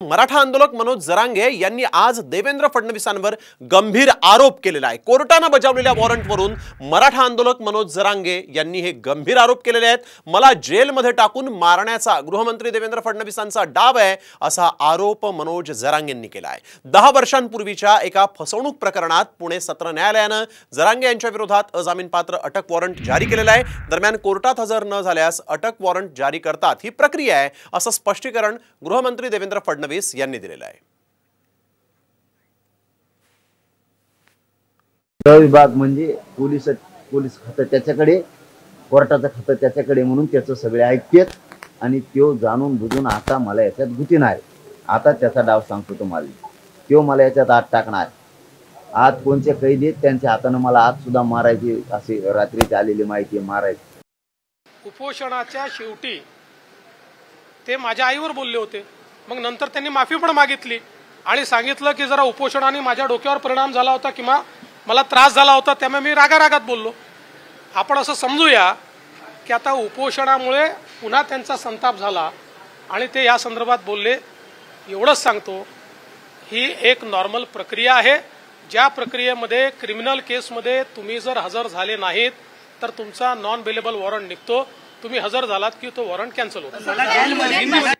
मराठा आंदोलक मनोज जरांगे यांनी आज देवेंद्र फडणवीसांवर गंभीर आरोप केलेला आहे। कोर्टाने बजावलेल्या वॉरंटवरून मराठा आंदोलक मनोज जरांगे यांनी हे गंभीर आरोप केलेले आहेत। मला जेलमध्ये टाकून मारण्याचा गृहमंत्री देवेंद्र फडणवीसांचा डाव आहे असा आरोप मनोज जरांगेंनी केला आहे। 10 वर्षांपूर्वीच्या एका फसवणूक प्रकरणात पुणे सत्र न्यायालयाने जरांगे यांच्या विरोधात अजामीनपात्र अटक वॉरंट जारी केलेला आहे। दरम्यान कोर्टात हजर न झाल्यास अटक वॉरंट जारी करतात ही प्रक्रिया आहे असं स्पष्टीकरण गृहमंत्री देवेंद्र फडणवीस यांनी दिलेला आहे। विभाग म्हणजे पोलीस खातं त्याच्याकडे, कोर्टाचं खातं त्याच्याकडे, म्हणून त्याचं सगळे ऐकतेत आणि त्यो जाणून बुजून आता मला याच्यात गुती नाही। आता त्याचा डाव सांगतो तुम्हाला, त्यो मला याच्यात आत टाकणार। आज कोणते कैदी त्यांच्या हाताने मला आज सुद्धा मारायची अशी रात्रीची आलेली माहिती मारायची। उपोषणाच्या शेवटी ते माझ्या आईवर बोलले होते, मग नंतर त्यांनी माफी पण मागितली आणि सांगितलं की जरा उपोषणाने माझ्या डोक्यावर परिणाम झाला होता किंवा मला त्रास झाला होता, त्यामुळे मी रागारागात बोललो। आपण असं समजूया की आता उपोषणामुळे पुन्हा त्यांचा संताप झाला आणि ते या संदर्भात बोलले। एवढंच सांगतो, ही एक नॉर्मल प्रक्रिया आहे। ज्या प्रक्रियेमध्ये क्रिमिनल केसमध्ये तुम्ही जर हजर झाले नाहीत तर तुमचा नॉन बेलेबल वॉरंट निघतो, तुम्ही हजर झालात की तो वॉरंट कॅन्सल होतो।